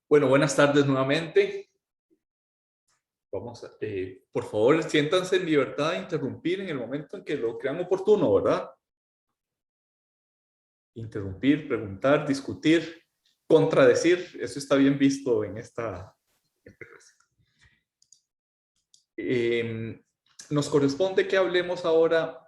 Bueno, buenas tardes nuevamente. Por favor, siéntanse en libertad de interrumpir en el momento en que lo crean oportuno, ¿verdad? Interrumpir, preguntar, discutir, contradecir, eso está bien visto en esta clase. Nos corresponde que hablemos ahora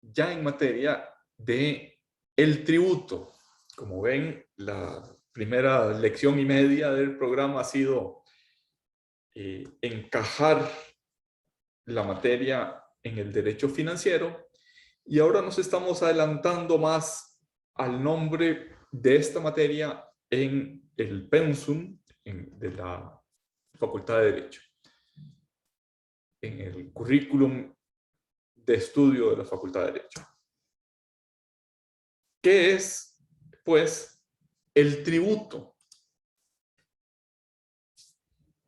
ya en materia de el tributo. Como ven, la primera lección y media del programa ha sido encajar la materia en el derecho financiero y ahora nos estamos adelantando más al nombre de esta materia en el pensum de la Facultad de Derecho, en el currículum de estudio de la Facultad de Derecho. ¿Qué es, pues, el tributo?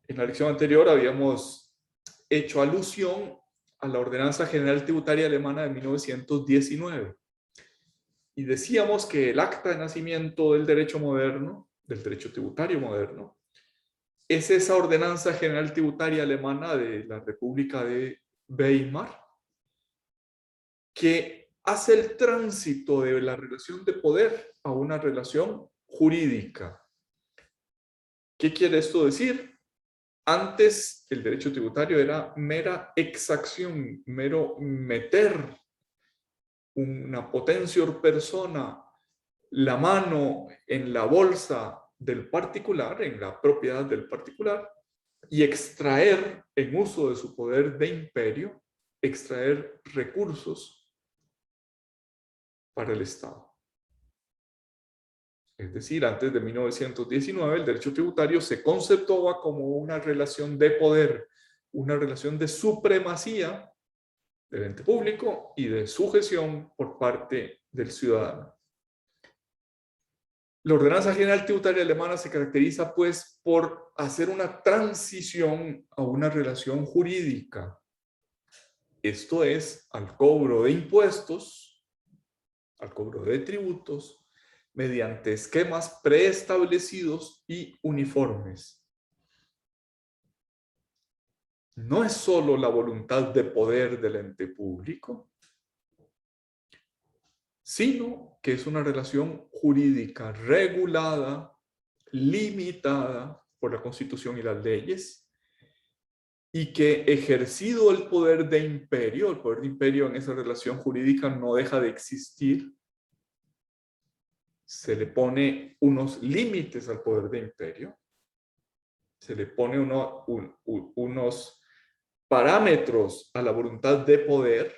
En la lección anterior habíamos hecho alusión a la Ordenanza General Tributaria Alemana de 1919. Y decíamos que el acta de nacimiento del derecho moderno, del derecho tributario moderno, es esa Ordenanza General Tributaria Alemana de la República de Weimar, que hace el tránsito de la relación de poder a una relación jurídica. ¿Qué quiere esto decir? Antes el derecho tributario era mera exacción, mero meter una potentior persona la mano en la bolsa del particular, en la propiedad del particular, y extraer en uso de su poder de imperio, extraer recursos para el Estado. Es decir, antes de 1919 el derecho tributario se conceptuaba como una relación de poder, una relación de supremacía del ente público y de sujeción por parte del ciudadano. La Ordenanza General Tributaria Alemana se caracteriza, pues, por hacer una transición a una relación jurídica. Esto es, al cobro de impuestos, al cobro de tributos, mediante esquemas preestablecidos y uniformes. No es solo la voluntad de poder del ente público, sino que es una relación jurídica regulada, limitada por la Constitución y las leyes, y que ejercido el poder de imperio en esa relación jurídica no deja de existir, se le pone unos límites al poder de imperio, se le pone unos parámetros a la voluntad de poder,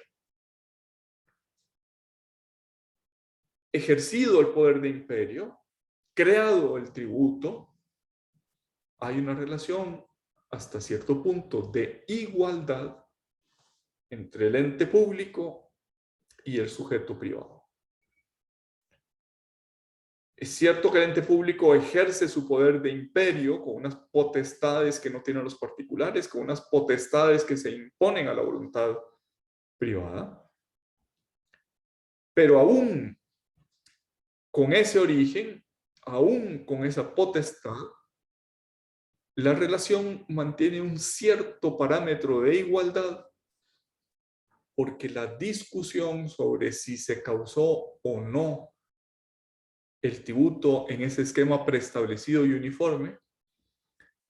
ejercido el poder de imperio, creado el tributo, hay una relación hasta cierto punto de igualdad entre el ente público y el sujeto privado. Es cierto que el ente público ejerce su poder de imperio con unas potestades que no tienen los particulares, con unas potestades que se imponen a la voluntad privada, pero aún con ese origen, aún con esa potestad, la relación mantiene un cierto parámetro de igualdad, porque la discusión sobre si se causó o no el tributo en ese esquema preestablecido y uniforme,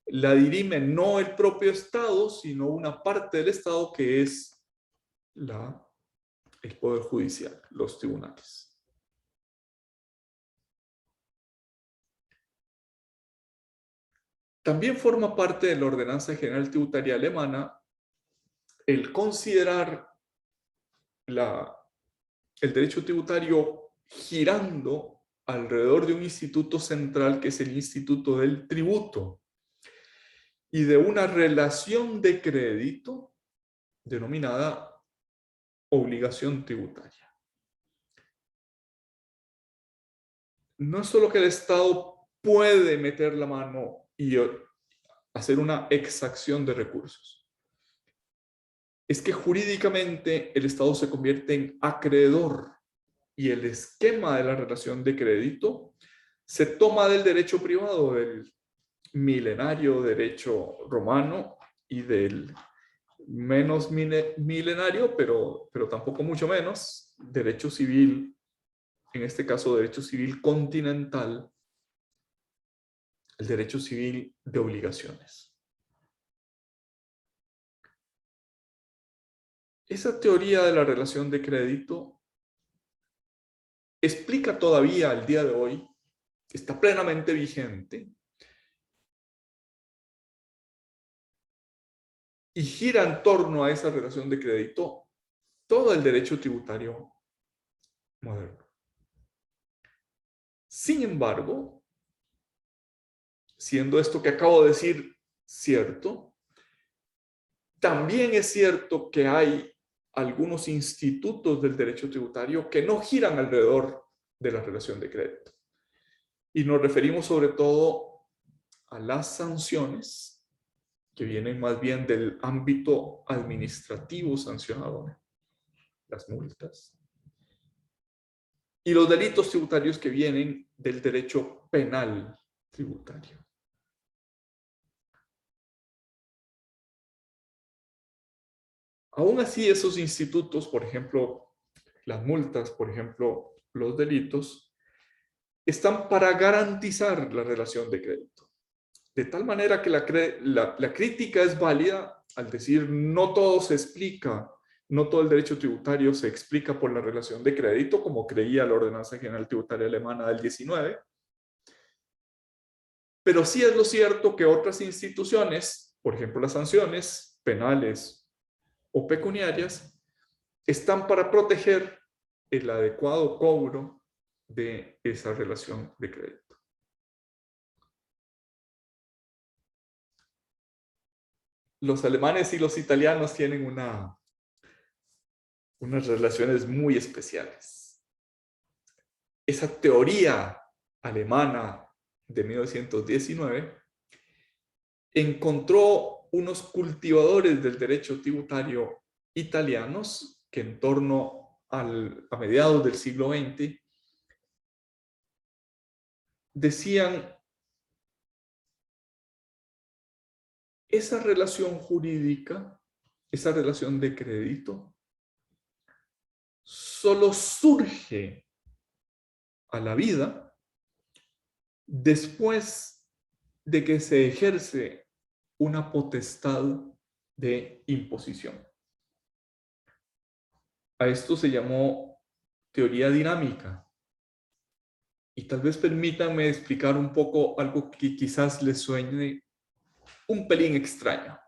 la dirime no el propio Estado, sino una parte del Estado que es el Poder Judicial, los tribunales. También forma parte de la Ordenanza General Tributaria Alemana el considerar el derecho tributario girando alrededor de un instituto central que es el Instituto del Tributo y de una relación de crédito denominada obligación tributaria. No es solo que el Estado puede meter la mano y hacer una exacción de recursos. Es que jurídicamente el Estado se convierte en acreedor y el esquema de la relación de crédito se toma del derecho privado, del milenario derecho romano y del menos milenario, pero tampoco mucho menos, derecho civil, en este caso derecho civil continental, el derecho civil de obligaciones. Esa teoría de la relación de crédito explica todavía al día de hoy, está plenamente vigente y gira en torno a esa relación de crédito todo el derecho tributario moderno. Sin embargo, siendo esto que acabo de decir cierto, también es cierto que hay algunos institutos del derecho tributario que no giran alrededor de la relación de crédito. Y nos referimos sobre todo a las sanciones, que vienen más bien del ámbito administrativo sancionador, las multas, y los delitos tributarios que vienen del derecho penal tributario. Aún así, esos institutos, por ejemplo, las multas, por ejemplo, los delitos, están para garantizar la relación de crédito. De tal manera que la crítica es válida al decir no todo se explica, no todo el derecho tributario se explica por la relación de crédito, como creía la Ordenanza General Tributaria Alemana del 19. Pero sí es lo cierto que otras instituciones, por ejemplo las sanciones penales o pecuniarias, están para proteger el adecuado cobro de esa relación de crédito. Los alemanes y los italianos tienen unas relaciones muy especiales. Esa teoría alemana de 1919 encontró unos cultivadores del derecho tributario italianos que en torno a mediados del siglo XX decían: esa relación jurídica, esa relación de crédito, solo surge a la vida después de que se ejerce una potestad de imposición. A esto se llamó teoría dinámica. Y tal vez permítanme explicar un poco algo que quizás les suene un pelín extraño.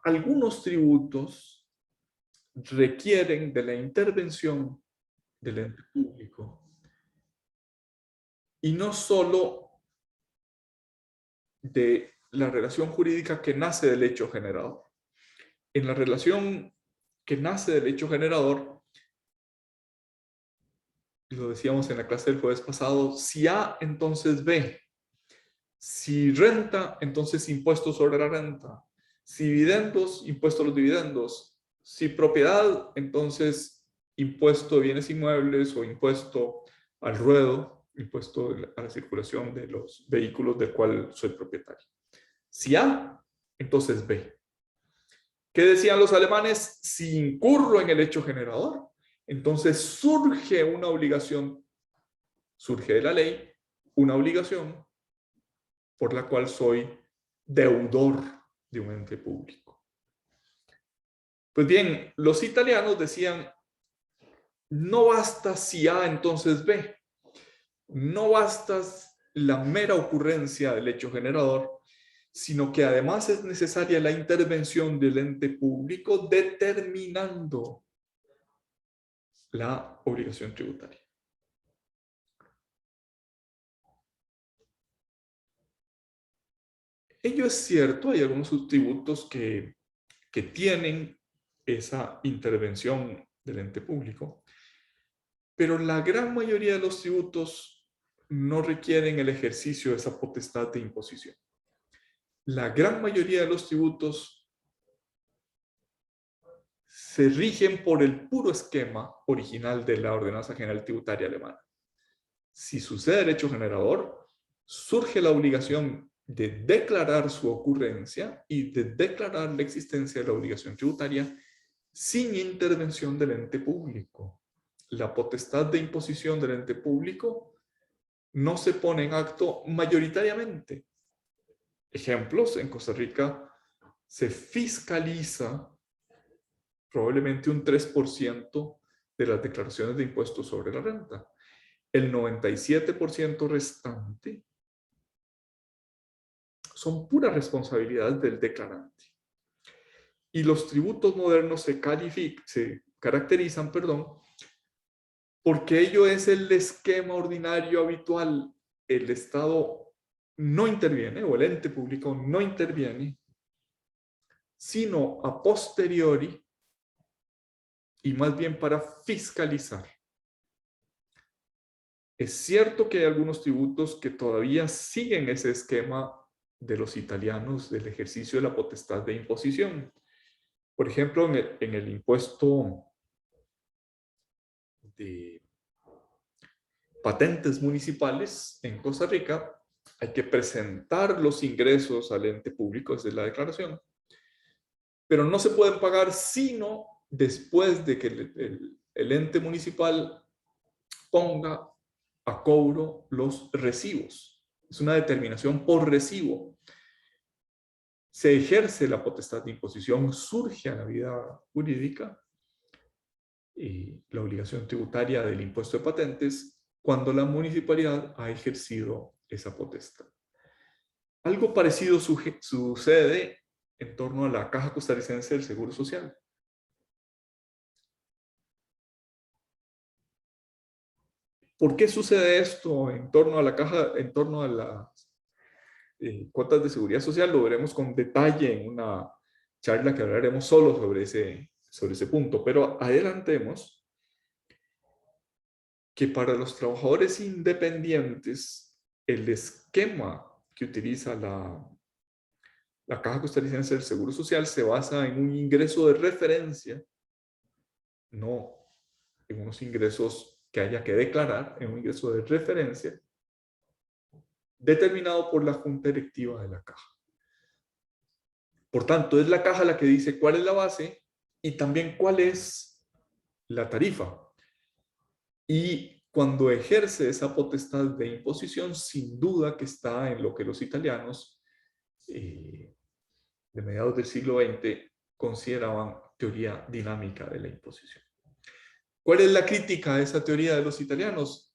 Algunos tributos requieren de la intervención del ente público y no solo de la relación jurídica que nace del hecho generador. En la relación que nace del hecho generador, lo decíamos en la clase del jueves pasado, si A, entonces B. Si renta, entonces impuesto sobre la renta. Si dividendos, impuesto a los dividendos. Si propiedad, entonces impuesto de bienes inmuebles o impuesto al ruedo, impuesto a la circulación de los vehículos del cual soy propietario. Si A, entonces B. ¿Qué decían los alemanes? Si incurro en el hecho generador, entonces surge una obligación, surge de la ley una obligación por la cual soy deudor de un ente público. Pues bien, los italianos decían, no basta si A, entonces B. No basta la mera ocurrencia del hecho generador, sino que además es necesaria la intervención del ente público determinando la obligación tributaria. Ello es cierto, hay algunos tributos que tienen esa intervención del ente público, pero la gran mayoría de los tributos no requieren el ejercicio de esa potestad de imposición. La gran mayoría de los tributos se rigen por el puro esquema original de la Ordenanza General Tributaria Alemana. Si sucede derecho generador, surge la obligación de declarar su ocurrencia y de declarar la existencia de la obligación tributaria sin intervención del ente público. La potestad de imposición del ente público no se pone en acto mayoritariamente. Ejemplos, en Costa Rica se fiscaliza probablemente un 3% de las declaraciones de impuestos sobre la renta. El 97% restante son pura responsabilidad del declarante. Y los tributos modernos se caracterizan, porque ello es el esquema ordinario habitual. El Estado no interviene, o el ente público no interviene, sino a posteriori, y más bien para fiscalizar. Es cierto que hay algunos tributos que todavía siguen ese esquema de los italianos del ejercicio de la potestad de imposición. Por ejemplo, en el impuesto de patentes municipales en Costa Rica, hay que presentar los ingresos al ente público, esa es la declaración, pero no se pueden pagar sino después de que el ente municipal ponga a cobro los recibos. Es una determinación por recibo. Se ejerce la potestad de imposición, surge a la vida jurídica la obligación tributaria del impuesto de patentes cuando la municipalidad ha ejercido esa potestad. Algo parecido sucede en torno a la Caja Costarricense del Seguro Social. ¿Por qué sucede esto en torno a la caja, en torno a las cuotas de seguridad social? Lo veremos con detalle en una charla que hablaremos solo sobre ese punto, pero adelantemos que para los trabajadores independientes el esquema que utiliza la Caja Costarricense del Seguro Social se basa en un ingreso de referencia, no en unos ingresos que haya que declarar, en un ingreso de referencia determinado por la Junta Directiva de la Caja. Por tanto, es la Caja la que dice cuál es la base y también cuál es la tarifa. Y cuando ejerce esa potestad de imposición, sin duda que está en lo que los italianos de mediados del siglo XX consideraban teoría dinámica de la imposición. ¿Cuál es la crítica a esa teoría de los italianos?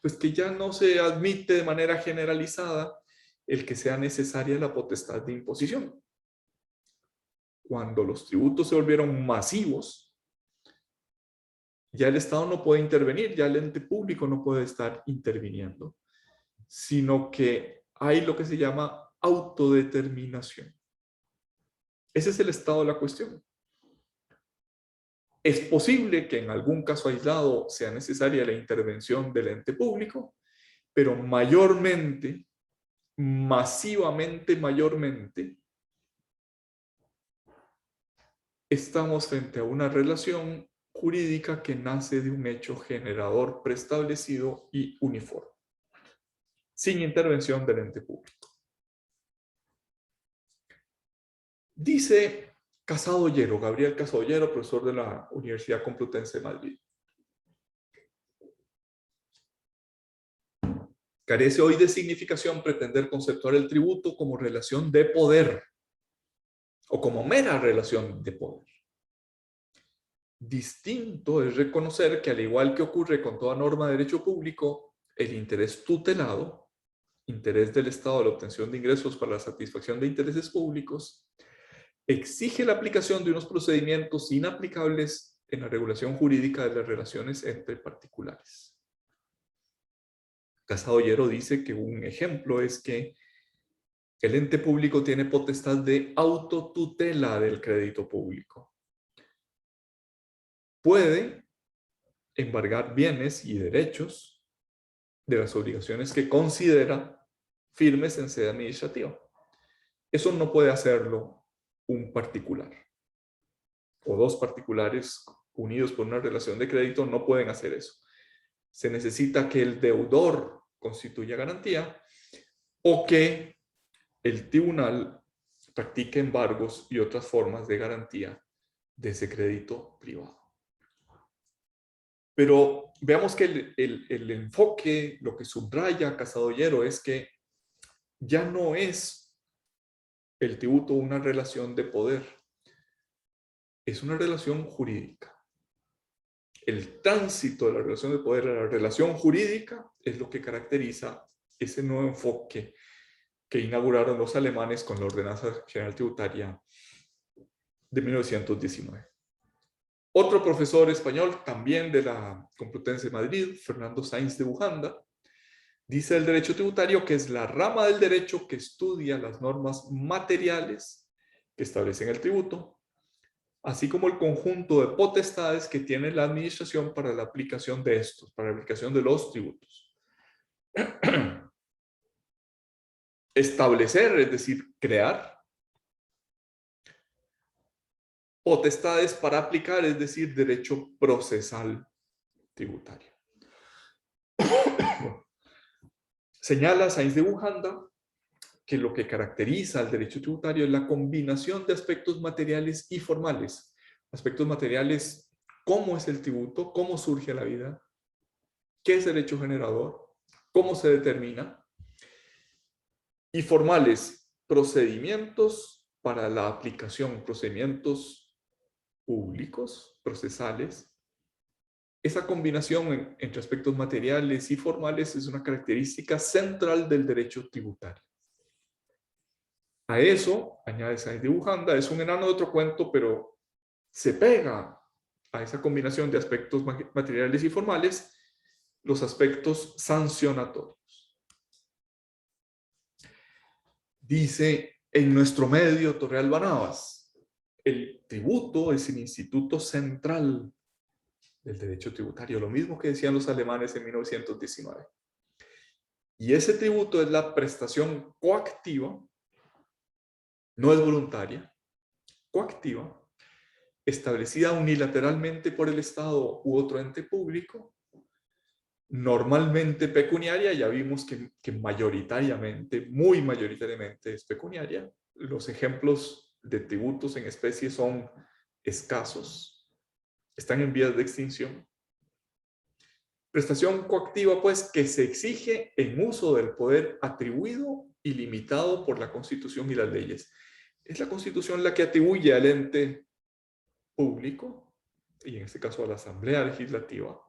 Pues que ya no se admite de manera generalizada el que sea necesaria la potestad de imposición. Cuando los tributos se volvieron masivos, ya el Estado no puede intervenir, ya el ente público no puede estar interviniendo, sino que hay lo que se llama autodeterminación. Ese es el estado de la cuestión. Es posible que en algún caso aislado sea necesaria la intervención del ente público, pero mayormente, masivamente, estamos frente a una relación jurídica que nace de un hecho generador preestablecido y uniforme, sin intervención del ente público. Dice Casado Ollero, Gabriel Casado Ollero, profesor de la Universidad Complutense de Madrid. Carece hoy de significación pretender conceptuar el tributo como relación de poder o como mera relación de poder. Distinto es reconocer que, al igual que ocurre con toda norma de derecho público, el interés tutelado, interés del Estado de la obtención de ingresos para la satisfacción de intereses públicos, exige la aplicación de unos procedimientos inaplicables en la regulación jurídica de las relaciones entre particulares. Casado Ollero dice que un ejemplo es que el ente público tiene potestad de autotutela del crédito público. Puede embargar bienes y derechos de las obligaciones que considera firmes en sede administrativa. Eso no puede hacerlo un particular. O dos particulares unidos por una relación de crédito no pueden hacer eso. se necesita que el deudor constituya garantía o que el tribunal practique embargos y otras formas de garantía de ese crédito privado. Pero veamos que el enfoque, lo que subraya Casadollero es que ya no es el tributo una relación de poder, es una relación jurídica. El tránsito de la relación de poder a la relación jurídica es lo que caracteriza ese nuevo enfoque que inauguraron los alemanes con la Ordenanza General Tributaria de 1919. Otro profesor español, también de la Complutense de Madrid, Fernando Sáenz de Bujanda, dice el derecho tributario que es la rama del derecho que estudia las normas materiales que establecen el tributo, así como el conjunto de potestades que tiene la administración para la aplicación de estos, para la aplicación de los tributos. Establecer, es decir, crear. Potestades para aplicar, es decir, derecho procesal tributario. Señala Sáenz de Bujanda que lo que caracteriza al derecho tributario es la combinación de aspectos materiales y formales. Aspectos materiales, cómo es el tributo, cómo surge la vida, qué es derecho generador, cómo se determina. Y formales, procedimientos para la aplicación, procedimientos públicos, procesales. Esa combinación entre aspectos materiales y formales es una característica central del derecho tributario. A eso, añade Sáenz de Bujanda, es un enano de otro cuento, pero se pega a esa combinación de aspectos materiales y formales los aspectos sancionatorios. Dice en nuestro medio Torrealba Navas, el tributo es el instituto central del derecho tributario, lo mismo que decían los alemanes en 1919. Y ese tributo es la prestación coactiva, no es voluntaria, coactiva, establecida unilateralmente por el Estado u otro ente público, normalmente pecuniaria, ya vimos que mayoritariamente, muy mayoritariamente es pecuniaria. Los ejemplos de tributos en especie son escasos, están en vías de extinción. Prestación coactiva, pues, que se exige en uso del poder atribuido y limitado por la Constitución y las leyes. Es la Constitución la que atribuye al ente público, y en este caso a la Asamblea Legislativa,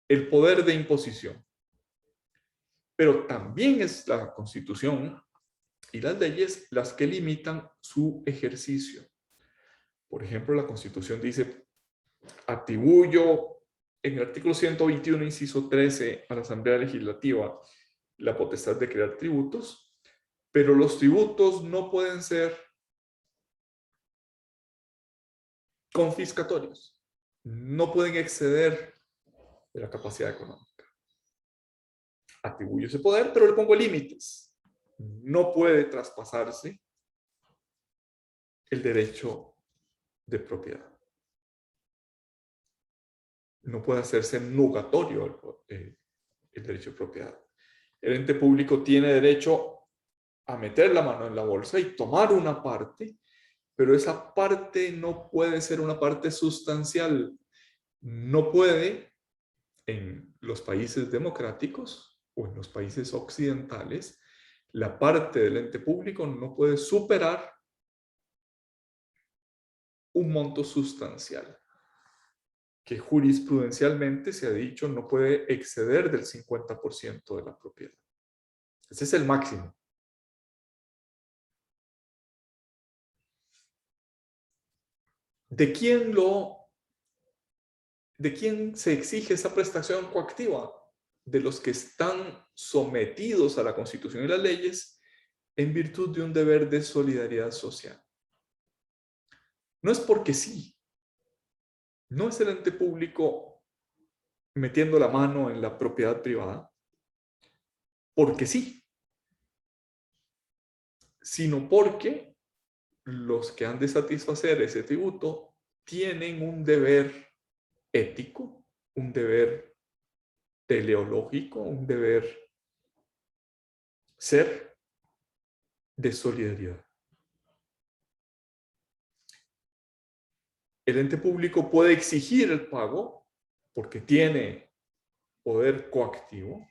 el poder de imposición. Pero también es la Constitución y las leyes las que limitan su ejercicio. Por ejemplo, la Constitución dice, atribuyo en el artículo 121, inciso 13, a la Asamblea Legislativa la potestad de crear tributos, pero los tributos no pueden ser confiscatorios, no pueden exceder de la capacidad económica. Atribuyo ese poder, pero le pongo límites. No puede traspasarse el derecho de propiedad. No puede hacerse nugatorio el derecho de propiedad. El ente público tiene derecho a meter la mano en la bolsa y tomar una parte, pero esa parte no puede ser una parte sustancial. No puede, en los países democráticos o en los países occidentales, la parte del ente público no puede superar un monto sustancial, que jurisprudencialmente se ha dicho no puede exceder del 50% de la propiedad. Ese es el máximo. ¿De quién se exige esa prestación coactiva? De los que están sometidos a la Constitución y las leyes en virtud de un deber de solidaridad social. No es porque sí. No es el ente público metiendo la mano en la propiedad privada, porque sí, sino porque los que han de satisfacer ese tributo tienen un deber ético, un deber teleológico, un deber ser de solidaridad. El ente público puede exigir el pago porque tiene poder coactivo,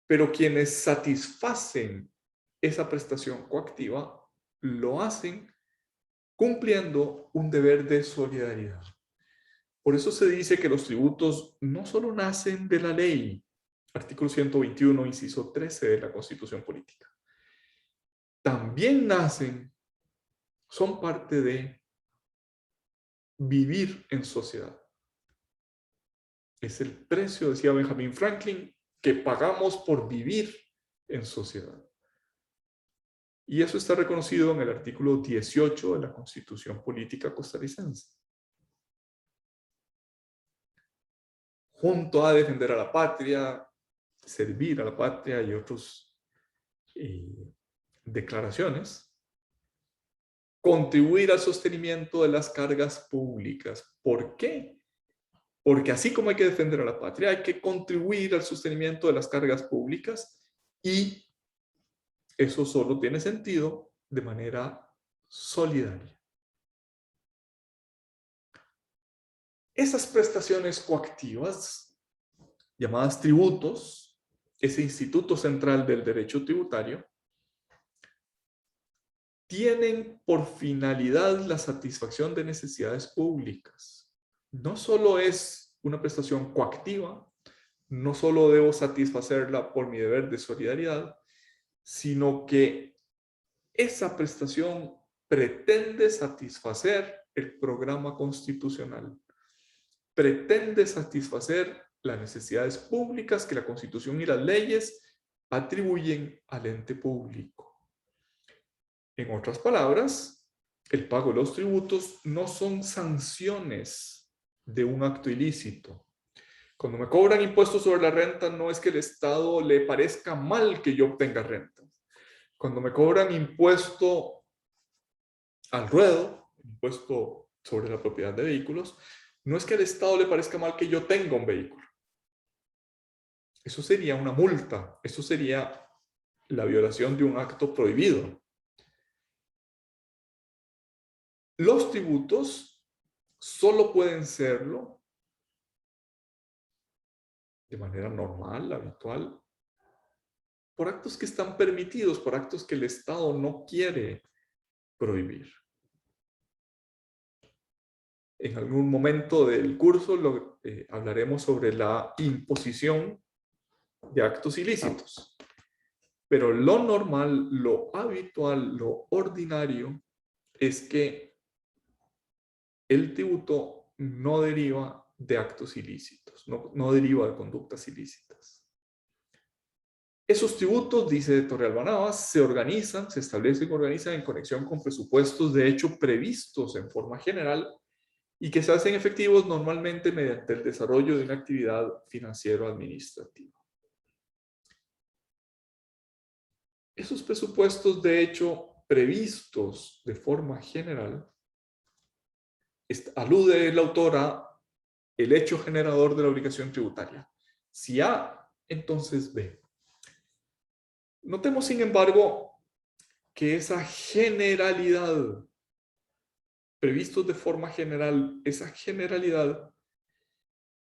pero quienes satisfacen esa prestación coactiva lo hacen cumpliendo un deber de solidaridad. Por eso se dice que los tributos no solo nacen de la ley, artículo 121, inciso 13 de la Constitución Política, también nacen, son parte de vivir en sociedad. Es el precio, decía Benjamin Franklin, que pagamos por vivir en sociedad. Y eso está reconocido en el artículo 18 de la Constitución Política costarricense. Junto a defender a la patria, servir a la patria y otras declaraciones, contribuir al sostenimiento de las cargas públicas. ¿Por qué? Porque así como hay que defender a la patria, hay que contribuir al sostenimiento de las cargas públicas, y eso solo tiene sentido de manera solidaria. Esas prestaciones coactivas, llamadas tributos, ese instituto central del derecho tributario, tienen por finalidad la satisfacción de necesidades públicas. No solo es una prestación coactiva, no solo debo satisfacerla por mi deber de solidaridad, sino que esa prestación pretende satisfacer el programa constitucional, pretende satisfacer las necesidades públicas que la Constitución y las leyes atribuyen al ente público. En otras palabras, el pago de los tributos no son sanciones de un acto ilícito. Cuando me cobran impuestos sobre la renta, no es que el Estado le parezca mal que yo obtenga renta. Cuando me cobran impuesto al ruedo, impuesto sobre la propiedad de vehículos, no es que al Estado le parezca mal que yo tenga un vehículo. Eso sería una multa, eso sería la violación de un acto prohibido. Los tributos solo pueden serlo de manera normal, habitual, por actos que están permitidos, por actos que el Estado no quiere prohibir. En algún momento del curso hablaremos sobre la imposición de actos ilícitos. Pero lo normal, lo habitual, lo ordinario es que el tributo no deriva de actos ilícitos, no deriva de conductas ilícitas. Esos tributos, dice Torrealba Navas, se organizan, se establecen y organizan en conexión con presupuestos de hecho previstos en forma general y que se hacen efectivos normalmente mediante el desarrollo de una actividad financiero-administrativa. Esos presupuestos de hecho previstos de forma general, alude el autor a el hecho generador de la obligación tributaria. Si A, entonces B. Notemos, sin embargo, que esa generalidad, previstos de forma general, esa generalidad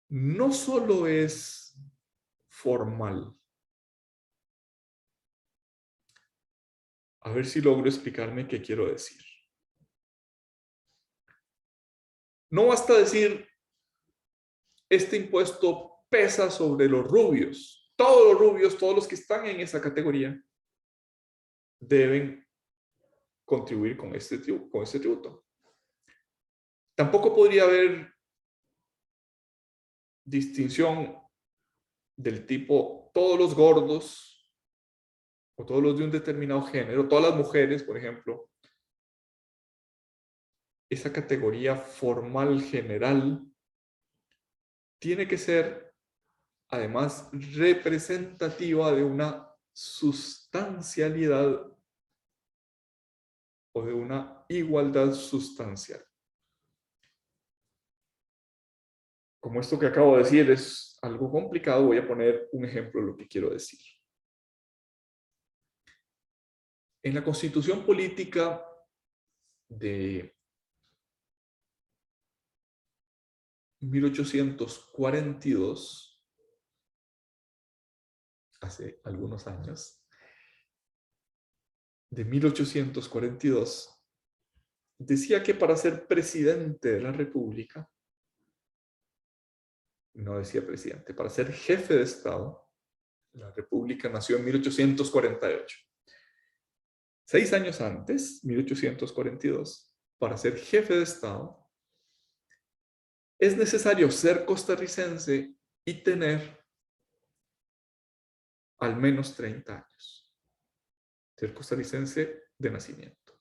no solo es formal. A ver si logro explicarme qué quiero decir. No basta decir, este impuesto pesa sobre los rubios. Todos los rubios, todos los que están en esa categoría, deben contribuir con este tributo. Tampoco podría haber distinción del tipo todos los gordos o todos los de un determinado género, todas las mujeres, por ejemplo. Esa categoría formal general tiene que ser además representativa de una sustancialidad o de una igualdad sustancial. Como esto que acabo de decir es algo complicado, voy a poner un ejemplo de lo que quiero decir. En la Constitución Política de 1842, hace algunos años, de 1842, decía que para ser presidente de la República, no decía presidente, para ser jefe de Estado, la República nació en 1848. 6 años antes, 1842, para ser jefe de Estado, es necesario ser costarricense y tener al menos 30 años. Ser costarricense de nacimiento.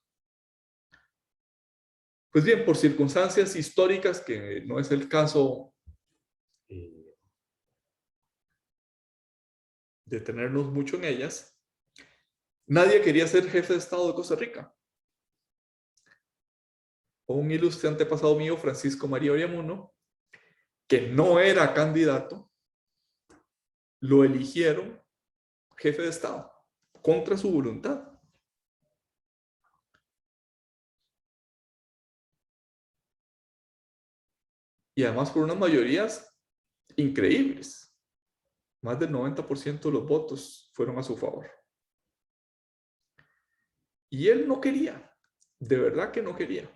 Pues bien, por circunstancias históricas, que no es el caso detenernos mucho en ellas, nadie quería ser jefe de Estado de Costa Rica. Un ilustre antepasado mío, Francisco María Oriamuno, que no era candidato, lo eligieron jefe de Estado contra su voluntad. Y además por unas mayorías increíbles. Más del 90% de los votos fueron a su favor. Y él no quería, de verdad que no quería.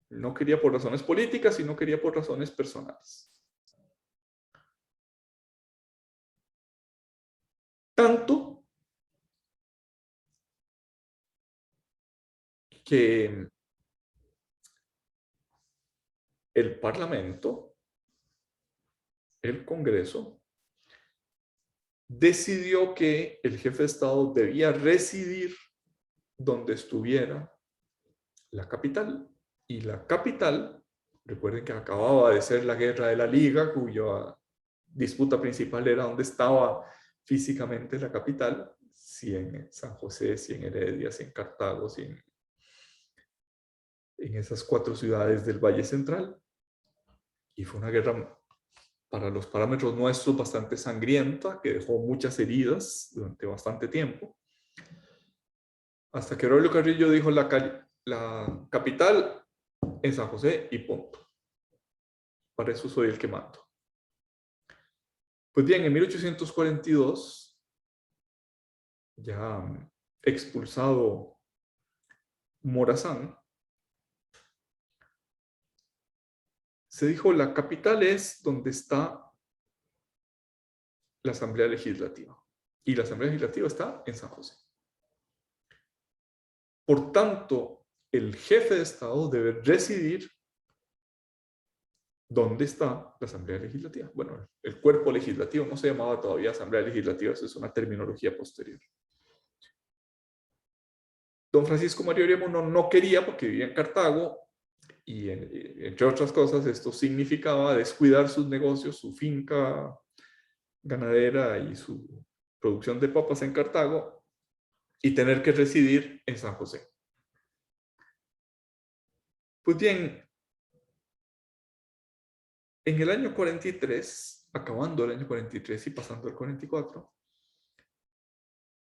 No quería por razones políticas y no quería por razones personales. Tanto que el Parlamento, el Congreso, decidió que el jefe de Estado debía residir donde estuviera la capital. Y la capital, recuerden que acababa de ser la Guerra de la Liga, cuya disputa principal era dónde estaba físicamente la capital, si en San José, si en Heredia, si en Cartago, si en esas 4 ciudades del Valle Central. Y fue una guerra, para los parámetros nuestros, bastante sangrienta, que dejó muchas heridas durante bastante tiempo. Hasta que Aurelio Carrillo dijo la capital en San José y punto. Para eso soy el que mando. Pues bien, en 1842, ya expulsado Morazán, se dijo la capital es donde está la Asamblea Legislativa. Y la Asamblea Legislativa está en San José. Por tanto, el jefe de Estado debe residir donde está la Asamblea Legislativa. Bueno, el cuerpo legislativo no se llamaba todavía Asamblea Legislativa, eso es una terminología posterior. Don Francisco María Oriamuno no quería porque vivía en Cartago y entre otras cosas esto significaba descuidar sus negocios, su finca ganadera y su producción de papas en Cartago y tener que residir en San José. Pues bien, en el año 43, acabando el año 43 y pasando al 44,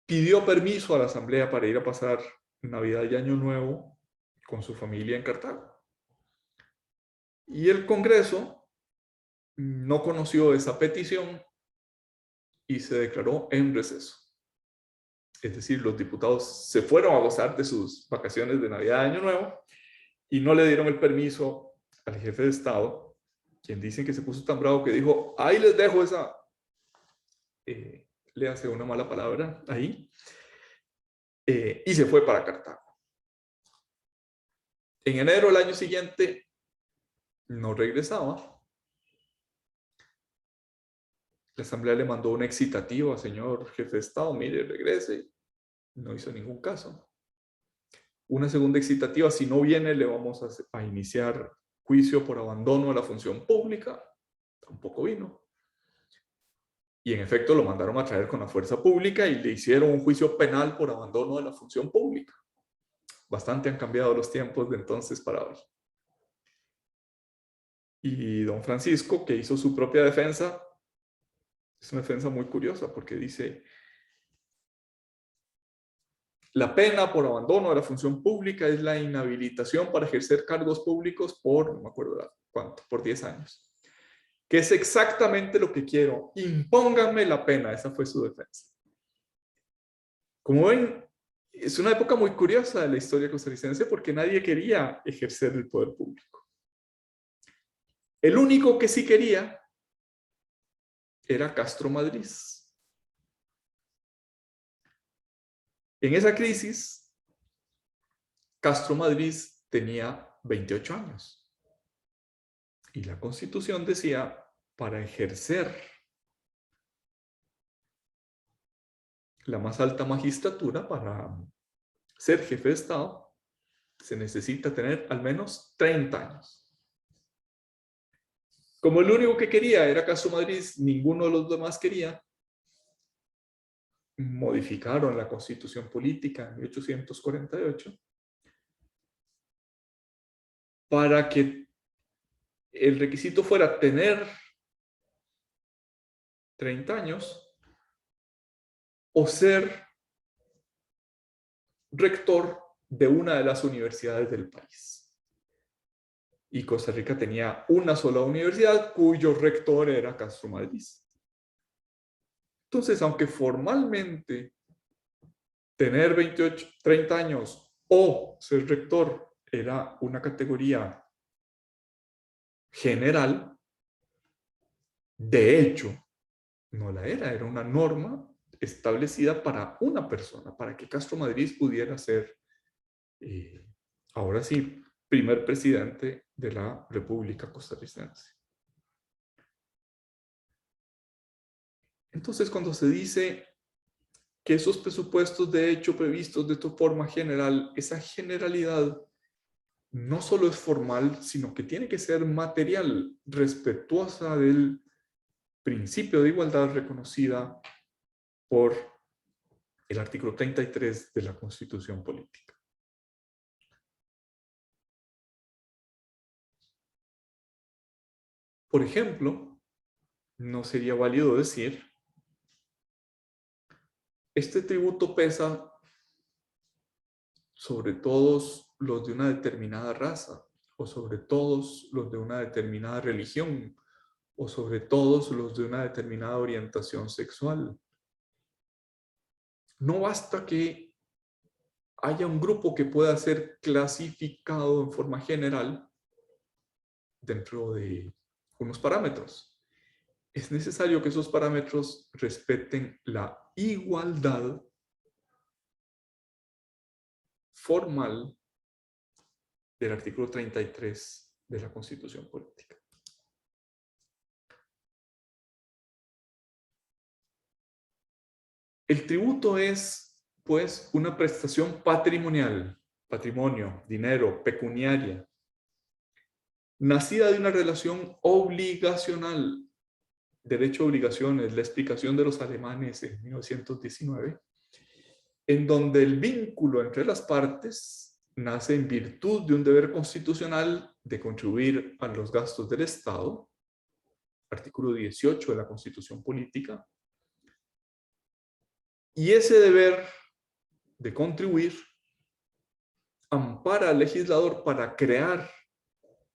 pidió permiso a la asamblea para ir a pasar Navidad y Año Nuevo con su familia en Cartago. Y el Congreso no conoció esa petición y se declaró en receso. Es decir, los diputados se fueron a gozar de sus vacaciones de Navidad y Año Nuevo y no le dieron el permiso al jefe de Estado, quien dicen que se puso tan bravo que dijo, ahí les dejo esa, le hace una mala palabra ahí, y se fue para Cartago. En enero del año siguiente no regresaba. La asamblea le mandó una excitativa, señor jefe de Estado, mire, regrese. No hizo ningún caso. Una segunda excitativa, si no viene, le vamos a iniciar juicio por abandono de la función pública. Tampoco vino. Y en efecto lo mandaron a traer con la fuerza pública y le hicieron un juicio penal por abandono de la función pública. Bastante han cambiado los tiempos de entonces para hoy. Y don Francisco, que hizo su propia defensa, es una defensa muy curiosa porque dice: la pena por abandono de la función pública es la inhabilitación para ejercer cargos públicos por, no me acuerdo cuánto, por 10 años. Que es exactamente lo que quiero. Impónganme la pena. Esa fue su defensa. Como ven, es una época muy curiosa de la historia costarricense porque nadie quería ejercer el poder público. El único que sí quería era Castro Madrid. En esa crisis, Castro Madrid tenía 28 años. Y la Constitución decía, para ejercer la más alta magistratura, para ser jefe de Estado, se necesita tener al menos 30 años. Como el único que quería era Castro Madrid, ninguno de los demás quería, modificaron la Constitución Política en 1848 para que el requisito fuera tener 30 años o ser rector de una de las universidades del país. Y Costa Rica tenía una sola universidad cuyo rector era Castro Madrid. Entonces, aunque formalmente tener 28, 30 años o ser rector era una categoría general, de hecho, no la era, era una norma establecida para una persona, para que Castro Madrid pudiera ser, ahora sí, primer presidente de la República Costarricense. Entonces, cuando se dice que esos presupuestos de hecho previstos de esta forma general, esa generalidad no solo es formal, sino que tiene que ser material, respetuosa del principio de igualdad reconocida por el artículo 33 de la Constitución Política. Por ejemplo, no sería válido decir: este tributo pesa sobre todos los de una determinada raza, o sobre todos los de una determinada religión, o sobre todos los de una determinada orientación sexual. No basta que haya un grupo que pueda ser clasificado en forma general dentro de unos parámetros. Es necesario que esos parámetros respeten la igualdad formal del artículo 33 de la Constitución Política. El tributo es, pues, una prestación patrimonial, patrimonio, dinero, pecuniaria, nacida de una relación obligacional, derecho-obligaciones, la explicación de los alemanes en 1919, en donde el vínculo entre las partes nace en virtud de un deber constitucional de contribuir a los gastos del Estado, artículo 18 de la Constitución Política, y ese deber de contribuir ampara al legislador para crear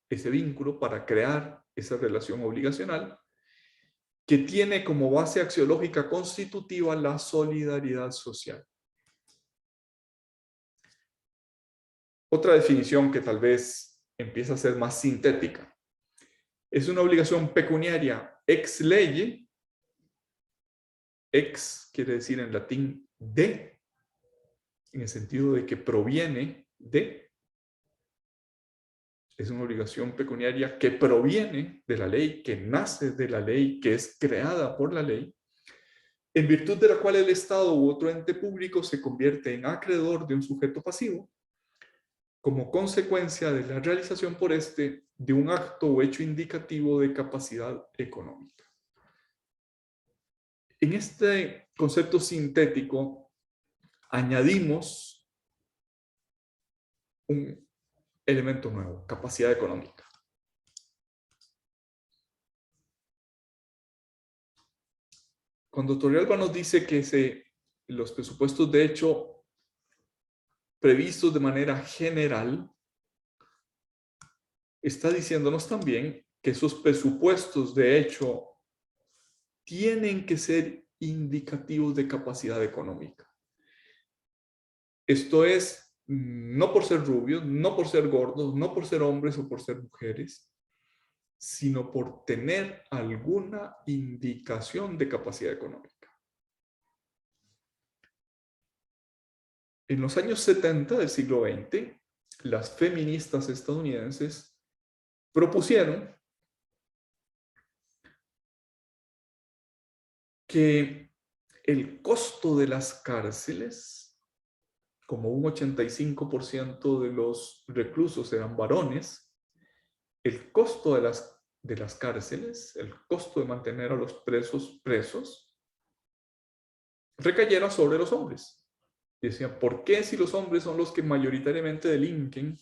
ese vínculo, para crear esa relación obligacional, que tiene como base axiológica constitutiva la solidaridad social. Otra definición que tal vez empieza a ser más sintética. Es una obligación pecuniaria ex lege, ex quiere decir en latín de, en el sentido de que proviene de, es una obligación pecuniaria que proviene de la ley, que nace de la ley, que es creada por la ley, en virtud de la cual el Estado u otro ente público se convierte en acreedor de un sujeto pasivo, como consecuencia de la realización por este de un acto o hecho indicativo de capacidad económica. En este concepto sintético añadimos un elemento nuevo: capacidad económica. Cuando Torrealba nos dice que los presupuestos de hecho previstos de manera general, está diciéndonos también que esos presupuestos de hecho tienen que ser indicativos de capacidad económica. Esto es, no por ser rubios, no por ser gordos, no por ser hombres o por ser mujeres, sino por tener alguna indicación de capacidad económica. En los años 70 del siglo XX, las feministas estadounidenses propusieron que el costo de las cárceles, como un 85% de los reclusos eran varones, el costo de las cárceles, el costo de mantener a los presos, recayera sobre los hombres. Y decían, ¿por qué si los hombres son los que mayoritariamente delinquen,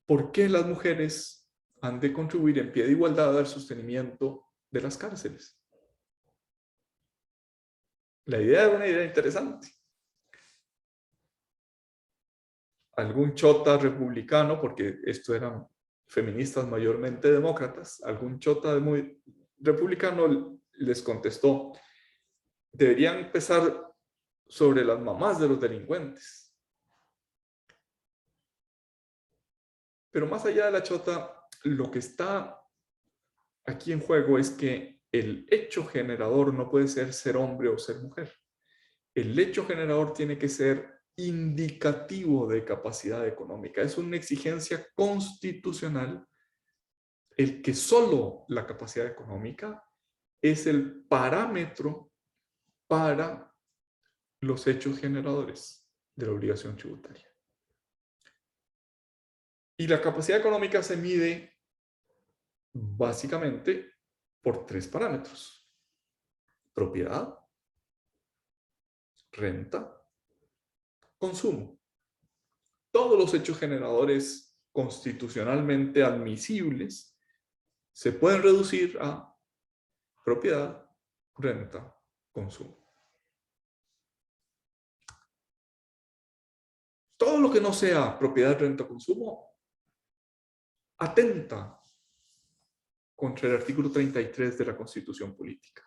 por qué las mujeres han de contribuir en pie de igualdad al sostenimiento de las cárceles? La idea era una idea interesante. Algún chota republicano, porque esto eran feministas mayormente demócratas, algún chota muy republicano les contestó, deberían empezar sobre las mamás de los delincuentes. Pero más allá de la chota, lo que está aquí en juego es que el hecho generador no puede ser hombre o ser mujer. El hecho generador tiene que ser indicativo de capacidad económica. Es una exigencia constitucional el que solo la capacidad económica es el parámetro para los hechos generadores de la obligación tributaria. Y la capacidad económica se mide básicamente por 3 parámetros: propiedad, renta, consumo. Todos los hechos generadores constitucionalmente admisibles se pueden reducir a propiedad, renta, consumo. Todo lo que no sea propiedad, renta, consumo atenta contra el artículo 33 de la Constitución Política.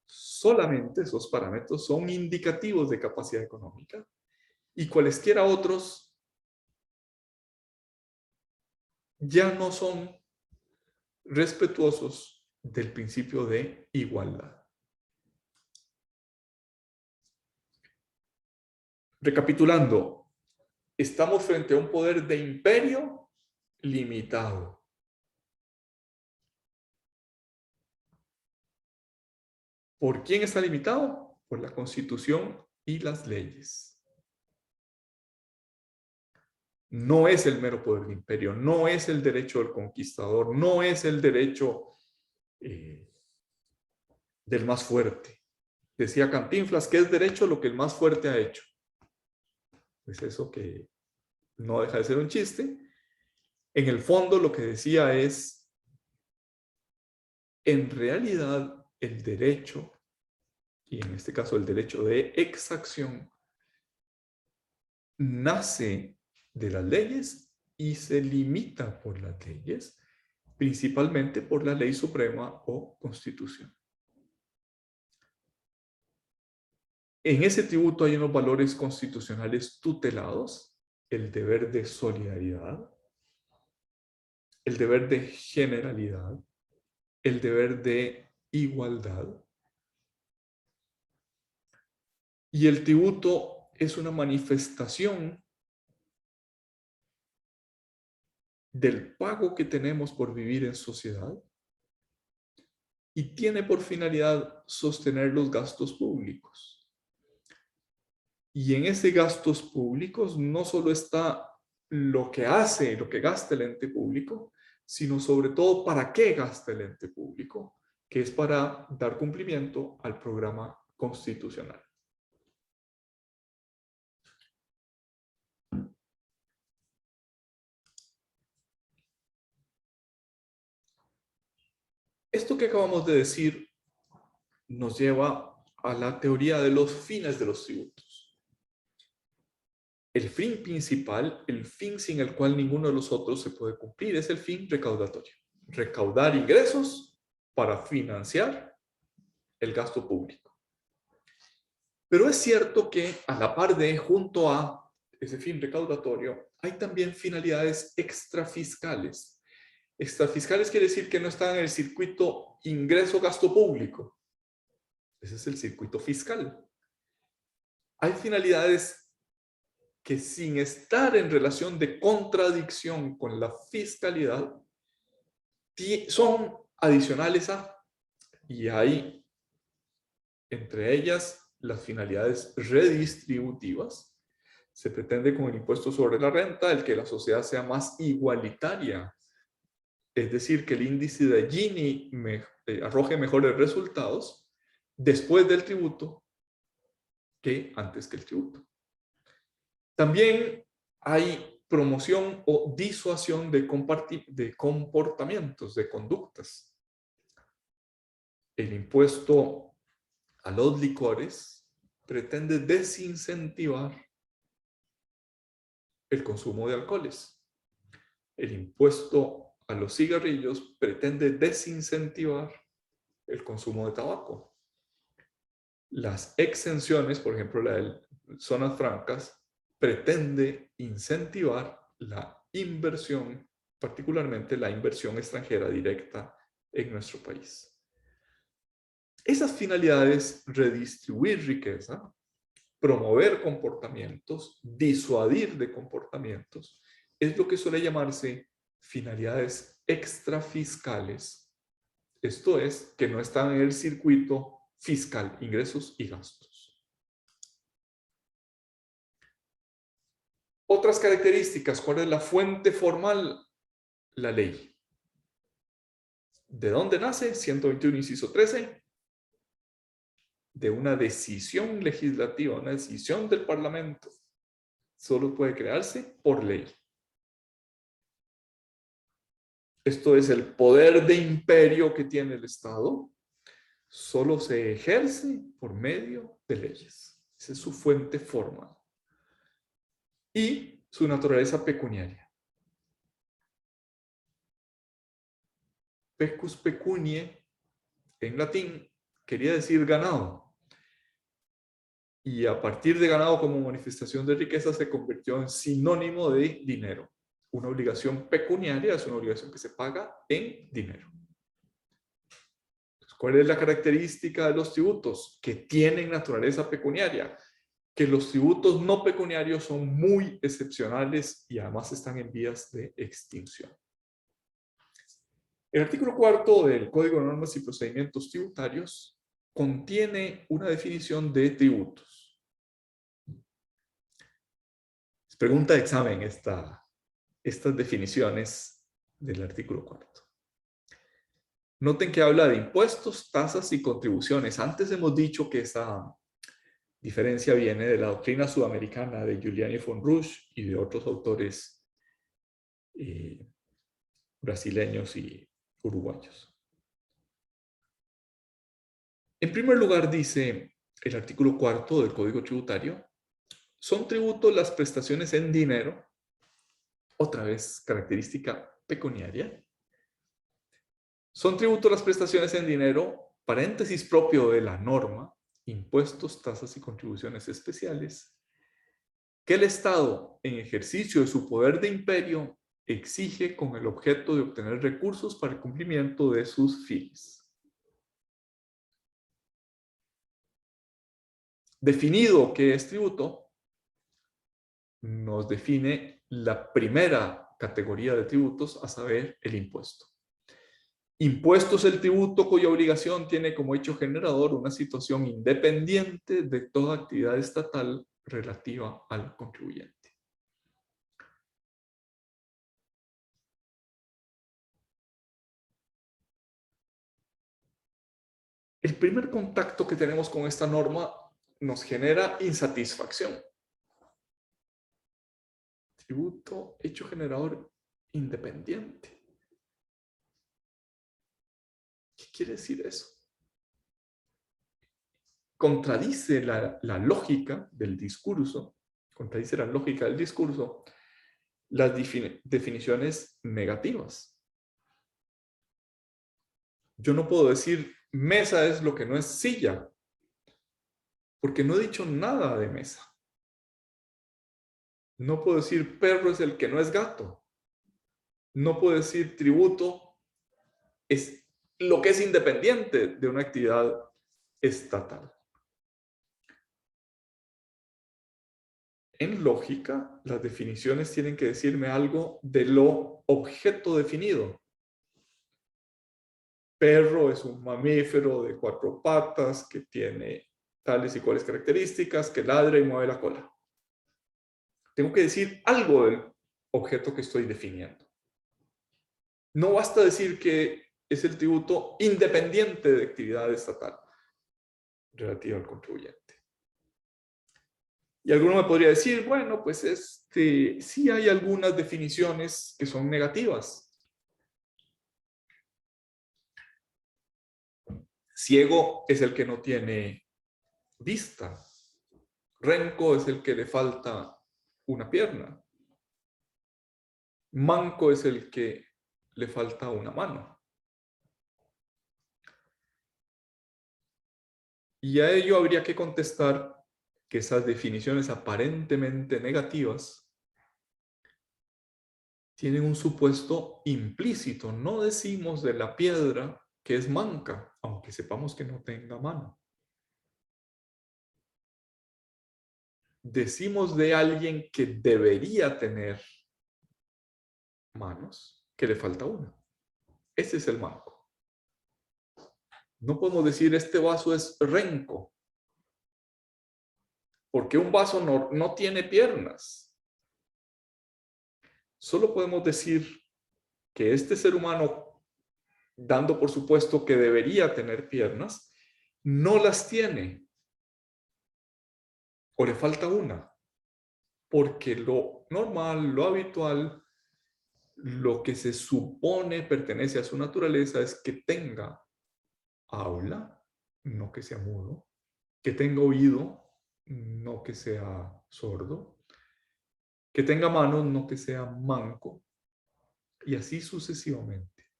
Solamente esos parámetros son indicativos de capacidad económica y cualesquiera otros ya no son respetuosos del principio de igualdad. Recapitulando, estamos frente a un poder de imperio limitado. ¿Por quién está limitado? Por la Constitución y las leyes. No es el mero poder de imperio, no es el derecho del conquistador, no es el derecho del más fuerte. Decía Cantinflas que es derecho lo que el más fuerte ha hecho. Pues eso que no deja de ser un chiste. En el fondo lo que decía es, en realidad el derecho, y en este caso el derecho de exacción, nace de las leyes y se limita por las leyes, principalmente por la ley suprema o constitución. En ese tributo hay unos valores constitucionales tutelados: el deber de solidaridad, el deber de generalidad, el deber de igualdad. Y el tributo es una manifestación del pago que tenemos por vivir en sociedad y tiene por finalidad sostener los gastos públicos. Y en ese gastos públicos no solo está lo que hace, lo que gasta el ente público, sino sobre todo para qué gasta el ente público, que es para dar cumplimiento al programa constitucional. Esto que acabamos de decir nos lleva a la teoría de los fines de los tributos. El fin principal, el fin sin el cual ninguno de los otros se puede cumplir, es el fin recaudatorio. Recaudar ingresos para financiar el gasto público. Pero es cierto que a la par de, junto a ese fin recaudatorio, hay también finalidades extrafiscales. Extrafiscales quiere decir que no están en el circuito ingreso-gasto público. Ese es el circuito fiscal. Hay finalidades que, sin estar en relación de contradicción con la fiscalidad, son adicionales a, y hay entre ellas las finalidades redistributivas. Se pretende con el impuesto sobre la renta el que la sociedad sea más igualitaria, es decir, que el índice de Gini arroje mejores resultados después del tributo que antes que el tributo. También hay promoción o disuasión de comportamientos, de conductas. El impuesto a los licores pretende desincentivar el consumo de alcoholes. El impuesto a los cigarrillos pretende desincentivar el consumo de tabaco. Las exenciones, por ejemplo, la de zonas francas, pretende incentivar la inversión, particularmente la inversión extranjera directa en nuestro país. Esas finalidades, redistribuir riqueza, promover comportamientos, disuadir de comportamientos, es lo que suele llamarse finalidades extrafiscales. Esto es, que no están en el circuito fiscal, ingresos y gastos. Otras características, ¿cuál es la fuente formal? La ley. ¿De dónde nace? 121, inciso 13. De una decisión legislativa, una decisión del Parlamento. Solo puede crearse por ley. Esto es el poder de imperio que tiene el Estado. Solo se ejerce por medio de leyes. Esa es su fuente formal. Y su naturaleza pecuniaria. Pecus pecunie, en latín, quería decir ganado. Y a partir de ganado como manifestación de riqueza se convirtió en sinónimo de dinero. Una obligación pecuniaria es una obligación que se paga en dinero. ¿Cuál es la característica de los tributos? Que tienen naturaleza pecuniaria. Que los tributos no pecuniarios son muy excepcionales y además están en vías de extinción. El artículo 4 del Código de Normas y Procedimientos Tributarios contiene una definición de tributos. Es pregunta de examen estas definiciones del artículo 4. Noten que habla de impuestos, tasas y contribuciones. Antes hemos dicho que esa diferencia viene de la doctrina sudamericana de Giuliani von Rusch y de otros autores brasileños y uruguayos. En primer lugar, dice el artículo 4 del Código Tributario, son tributos las prestaciones en dinero, otra vez característica pecuniaria. Son tributos las prestaciones en dinero, paréntesis propio de la norma, impuestos, tasas y contribuciones especiales, que el Estado, en ejercicio de su poder de imperio, exige con el objeto de obtener recursos para el cumplimiento de sus fines. Definido qué es tributo, nos define la primera categoría de tributos, a saber, el impuesto. Impuesto es el tributo cuya obligación tiene como hecho generador una situación independiente de toda actividad estatal relativa al contribuyente. El primer contacto que tenemos con esta norma nos genera insatisfacción. Tributo, hecho generador independiente. ¿Qué quiere decir eso? contradice la lógica del discurso, contradice la lógica del discurso, las definiciones negativas. Yo no puedo decir mesa es lo que no es silla, porque no he dicho nada de mesa. No puedo decir perro es el que no es gato. No puedo decir tributo es lo que es independiente de una actividad estatal. En lógica, las definiciones tienen que decirme algo de lo objeto definido. Perro es un mamífero de 4 patas que tiene tales y cuales características, que ladra y mueve la cola. Tengo que decir algo del objeto que estoy definiendo. No basta decir que es el tributo independiente de actividad estatal relativa al contribuyente. Y alguno me podría decir, bueno, pues sí hay algunas definiciones que son negativas. Ciego es el que no tiene vista. Renco es el que le falta una pierna. Manco es el que le falta una mano. Y a ello habría que contestar que esas definiciones aparentemente negativas tienen un supuesto implícito. No decimos de la piedra que es manca, aunque sepamos que no tenga mano. Decimos de alguien que debería tener manos, que le falta una. Ese es el manco. No podemos decir este vaso es renco, porque un vaso no tiene piernas. Solo podemos decir que este ser humano, dando por supuesto que debería tener piernas, no las tiene o le falta una, porque lo normal, lo habitual, lo que se supone pertenece a su naturaleza es que tenga habla, no que sea mudo, que tenga oído, no que sea sordo, que tenga manos, no que sea manco, y así sucesivamente.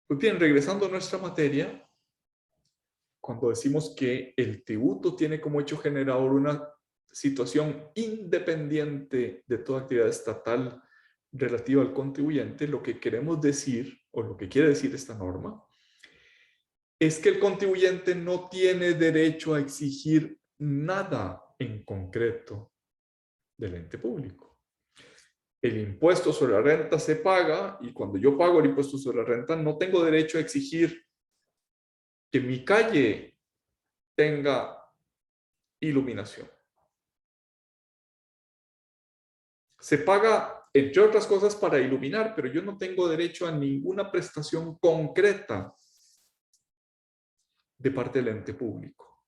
Pues bien, regresando a nuestra materia, cuando decimos que el tributo tiene como hecho generador una situación independiente de toda actividad estatal relativa al contribuyente, lo que queremos decir, o lo que quiere decir esta norma, es que el contribuyente no tiene derecho a exigir nada en concreto del ente público. El impuesto sobre la renta se paga y cuando yo pago el impuesto sobre la renta no tengo derecho a exigir que mi calle tenga iluminación. Se paga, entre otras cosas, para iluminar, pero yo no tengo derecho a ninguna prestación concreta de parte del ente público.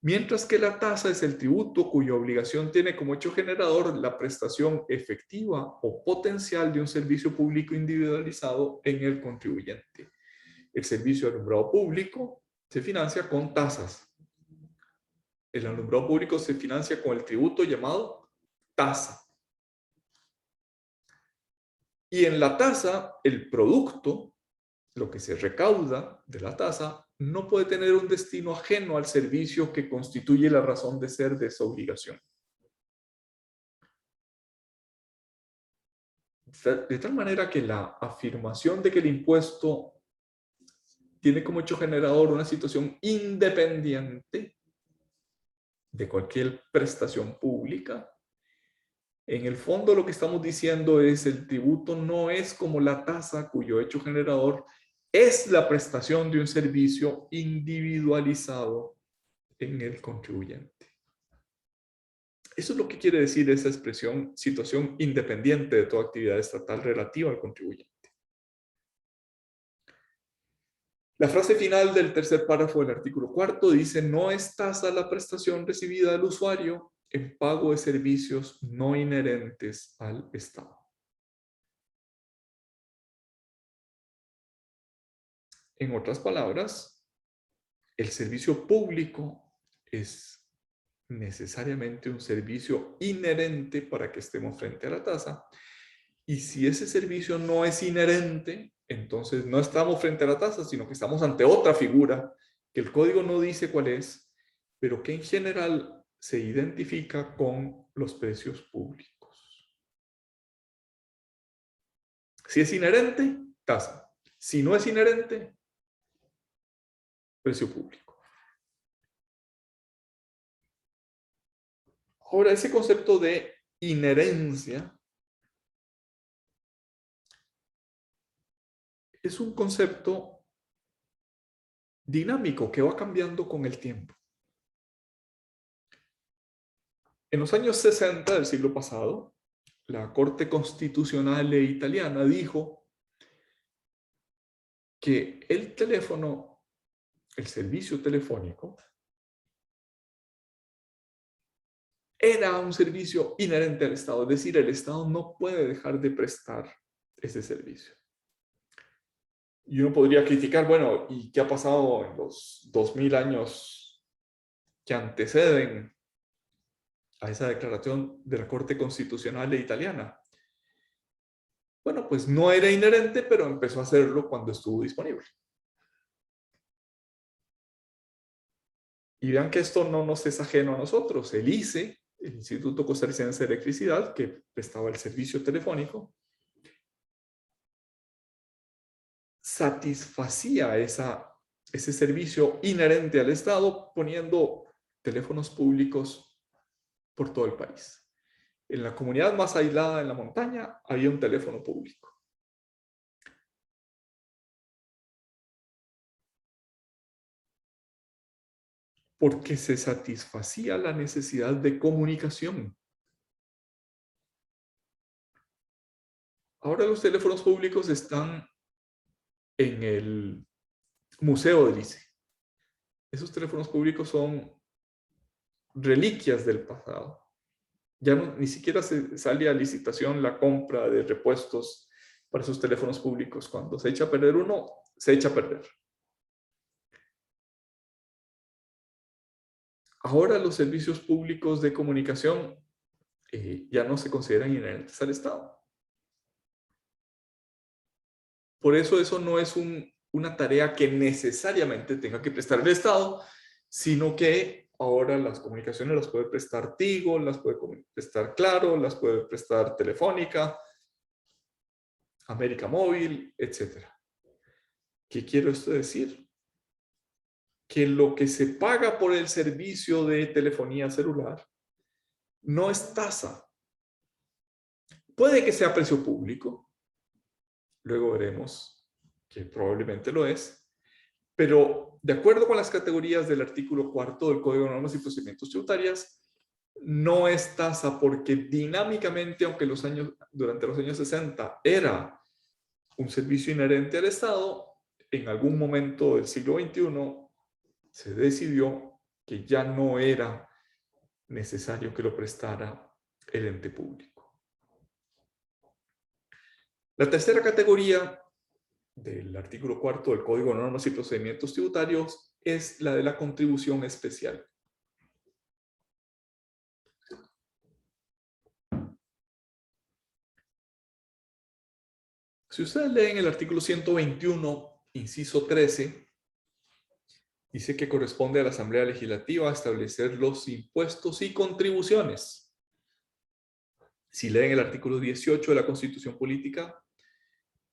Mientras que la tasa es el tributo cuya obligación tiene como hecho generador la prestación efectiva o potencial de un servicio público individualizado en el contribuyente. El servicio de alumbrado público se financia con tasas. El alumbrado público se financia con el tributo llamado tasa. Y en la tasa, el producto, lo que se recauda de la tasa, no puede tener un destino ajeno al servicio que constituye la razón de ser de esa obligación. De tal manera que la afirmación de que el impuesto tiene como hecho generador una situación independiente de cualquier prestación pública, en el fondo lo que estamos diciendo es el tributo no es como la tasa cuyo hecho generador es la prestación de un servicio individualizado en el contribuyente. Eso es lo que quiere decir esa expresión, situación independiente de toda actividad estatal relativa al contribuyente. La frase final del tercer párrafo del artículo 4 dice: no es tasa la prestación recibida del usuario en pago de servicios no inherentes al Estado. En otras palabras, el servicio público es necesariamente un servicio inherente para que estemos frente a la tasa. Y si ese servicio no es inherente, entonces no estamos frente a la tasa, sino que estamos ante otra figura que el código no dice cuál es, pero que en general se identifica con los precios públicos. Si es inherente, tasa. Si no es inherente, precio público. Ahora, ese concepto de inherencia es un concepto dinámico que va cambiando con el tiempo. En los años 60 del siglo pasado, la Corte Constitucional italiana dijo que el teléfono, el servicio telefónico, era un servicio inherente al Estado, es decir, el Estado no puede dejar de prestar ese servicio. Y uno podría criticar, bueno, ¿y qué ha pasado en los 2000 años que anteceden a esa declaración de la Corte Constitucional italiana? Bueno, pues no era inherente, pero empezó a hacerlo cuando estuvo disponible. Y vean que esto no nos es ajeno a nosotros. El ICE, el Instituto Costarricense de Electricidad, que prestaba el servicio telefónico, satisfacía ese servicio inherente al Estado poniendo teléfonos públicos por todo el país. En la comunidad más aislada en la montaña había un teléfono público. Porque se satisfacía la necesidad de comunicación. Ahora los teléfonos públicos están en el Museo del ICE. Esos teléfonos públicos son reliquias del pasado. Ya no, ni siquiera se sale a licitación la compra de repuestos para esos teléfonos públicos. Cuando se echa a perder uno, se echa a perder. Ahora los servicios públicos de comunicación ya no se consideran inherentes al Estado. Por eso no es una tarea que necesariamente tenga que prestar el Estado, sino que ahora las comunicaciones las puede prestar Tigo, las puede prestar Claro, las puede prestar Telefónica, América Móvil, etc. ¿Qué quiero esto decir? Que lo que se paga por el servicio de telefonía celular no es tasa. Puede que sea precio público, luego veremos que probablemente lo es, pero de acuerdo con las categorías del artículo 4 del Código de Normas y Procedimientos Tributarias, no es tasa porque dinámicamente, aunque durante los años 60 era un servicio inherente al Estado, en algún momento del siglo XXI se decidió que ya no era necesario que lo prestara el ente público. La tercera categoría del artículo 4 del Código de Normas y Procedimientos Tributarios es la de la contribución especial. Si ustedes leen el artículo 121, inciso 13, dice que corresponde a la Asamblea Legislativa establecer los impuestos y contribuciones. Si leen el artículo 18 de la Constitución Política,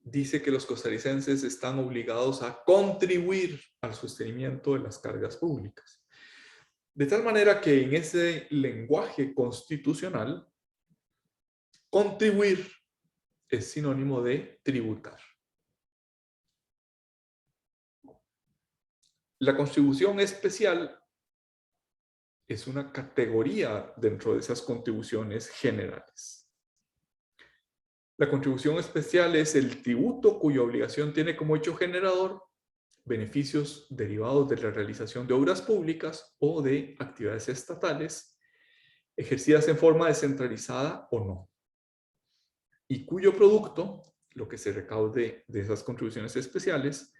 dice que los costarricenses están obligados a contribuir al sostenimiento de las cargas públicas. De tal manera que en ese lenguaje constitucional, contribuir es sinónimo de tributar. La contribución especial es una categoría dentro de esas contribuciones generales. La contribución especial es el tributo cuya obligación tiene como hecho generador beneficios derivados de la realización de obras públicas o de actividades estatales ejercidas en forma descentralizada o no, y cuyo producto, lo que se recaude de esas contribuciones especiales,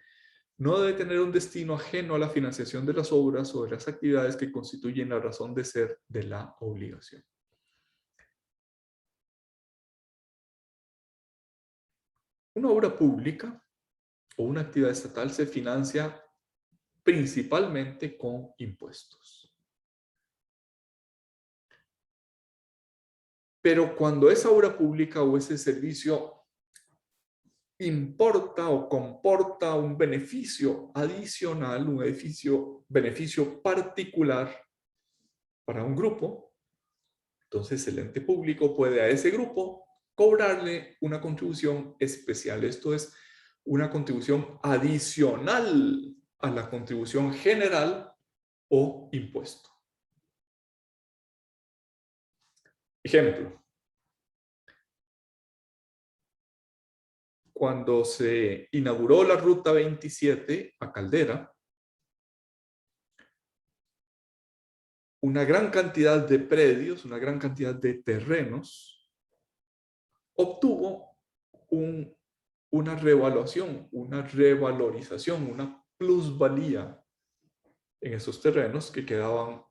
no debe tener un destino ajeno a la financiación de las obras o de las actividades que constituyen la razón de ser de la obligación. Una obra pública o una actividad estatal se financia principalmente con impuestos. Pero cuando esa obra pública o ese servicio importa o comporta un beneficio adicional, un beneficio particular para un grupo, entonces el ente público puede a ese grupo cobrarle una contribución especial. Esto es una contribución adicional a la contribución general o impuesto. Ejemplo. Cuando se inauguró la Ruta 27 a Caldera, una gran cantidad de predios, una gran cantidad de terrenos, obtuvo una revaluación, una revalorización, una plusvalía en esos terrenos que quedaban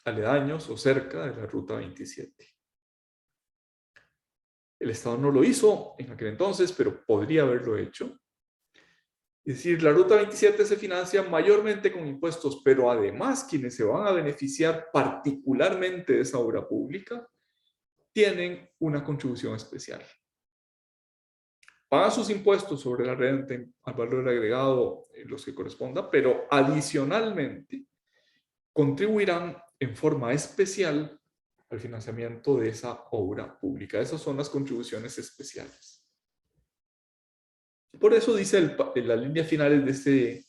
aledaños o cerca de la Ruta 27. El Estado no lo hizo en aquel entonces, pero podría haberlo hecho. Es decir, la Ruta 27 se financia mayormente con impuestos, pero además quienes se van a beneficiar particularmente de esa obra pública tienen una contribución especial. Pagan sus impuestos sobre la renta al valor agregado, los que correspondan, pero adicionalmente contribuirán en forma especial al financiamiento de esa obra pública. Esas son las contribuciones especiales. Por eso dice las líneas finales de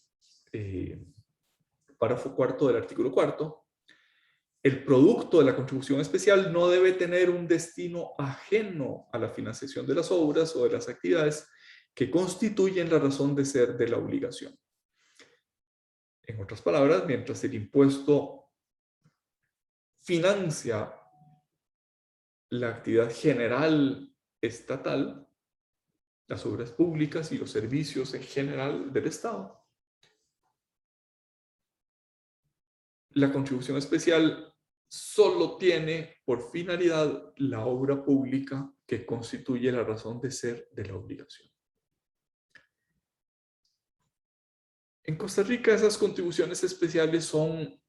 este párrafo cuarto del artículo cuarto, el producto de la contribución especial no debe tener un destino ajeno a la financiación de las obras o de las actividades que constituyen la razón de ser de la obligación. En otras palabras, mientras el impuesto financia la actividad general estatal, las obras públicas y los servicios en general del Estado, la contribución especial solo tiene por finalidad la obra pública que constituye la razón de ser de la obligación. En Costa Rica esas contribuciones especiales son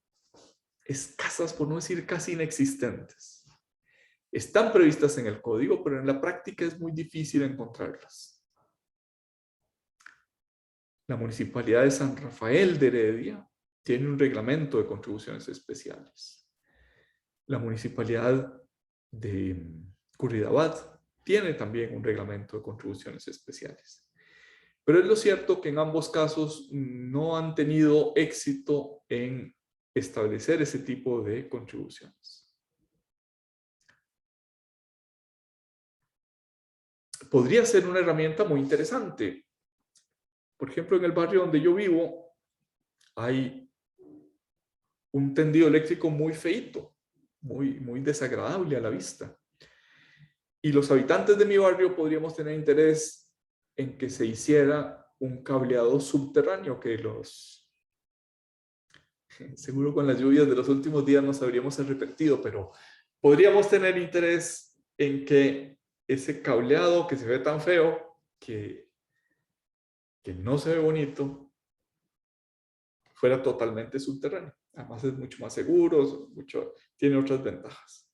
escasas, por no decir casi inexistentes. Están previstas en el código, pero en la práctica es muy difícil encontrarlas. La Municipalidad de San Rafael de Heredia tiene un reglamento de contribuciones especiales. La Municipalidad de Curridabat tiene también un reglamento de contribuciones especiales. Pero es lo cierto que en ambos casos no han tenido éxito en establecer ese tipo de contribuciones. Podría ser una herramienta muy interesante. Por ejemplo, en el barrio donde yo vivo hay un tendido eléctrico muy feito, muy desagradable a la vista. Y los habitantes de mi barrio podríamos tener interés en que se hiciera un cableado subterráneo que seguro con las lluvias de los últimos días nos habríamos arrepentido, pero podríamos tener interés en que ese cableado que se ve tan feo, que no se ve bonito, fuera totalmente subterráneo. Además es mucho más seguro, tiene otras ventajas.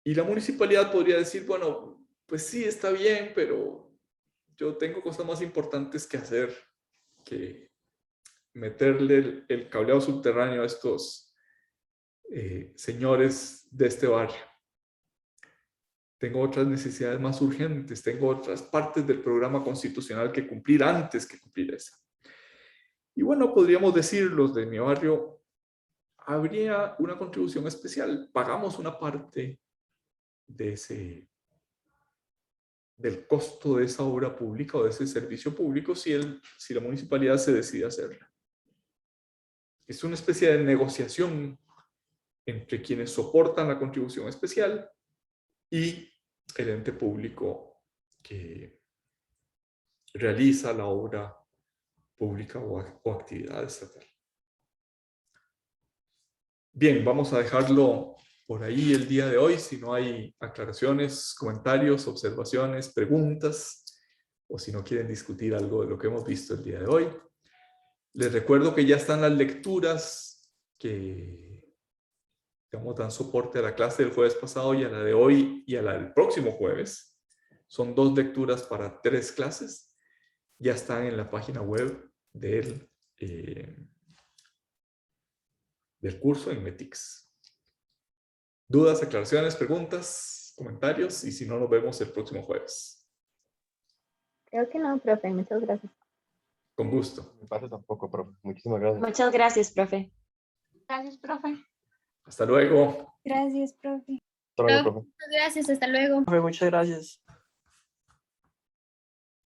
Y la municipalidad podría decir, bueno, pues sí, está bien, pero yo tengo cosas más importantes que hacer que meterle el cableado subterráneo a estos señores de este barrio. Tengo otras necesidades más urgentes, tengo otras partes del programa constitucional que cumplir antes que cumplir esa. Y bueno, podríamos decir, los de mi barrio, habría una contribución especial. Pagamos una parte del costo de esa obra pública o de ese servicio público si la municipalidad se decide hacerla. Es una especie de negociación entre quienes soportan la contribución especial y el ente público que realiza la obra pública o actividad estatal. Bien, vamos a dejarlo por ahí el día de hoy. Si no hay aclaraciones, comentarios, observaciones, preguntas, o si no quieren discutir algo de lo que hemos visto el día de hoy. Les recuerdo que ya están las lecturas que, digamos, dan soporte a la clase del jueves pasado y a la de hoy y a la del próximo jueves. Son 2 lecturas para 3 clases. Ya están en la página web del curso en Metix. ¿Dudas, aclaraciones, preguntas, comentarios? Y si no, nos vemos el próximo jueves. Creo que no, profe. Muchas gracias. Con gusto. Me pasa tampoco, profe. Muchísimas gracias. Muchas gracias, profe. Gracias, profe. Hasta luego. Gracias, profe. Hasta luego, profe. Gracias, hasta luego. Profe, muchas gracias.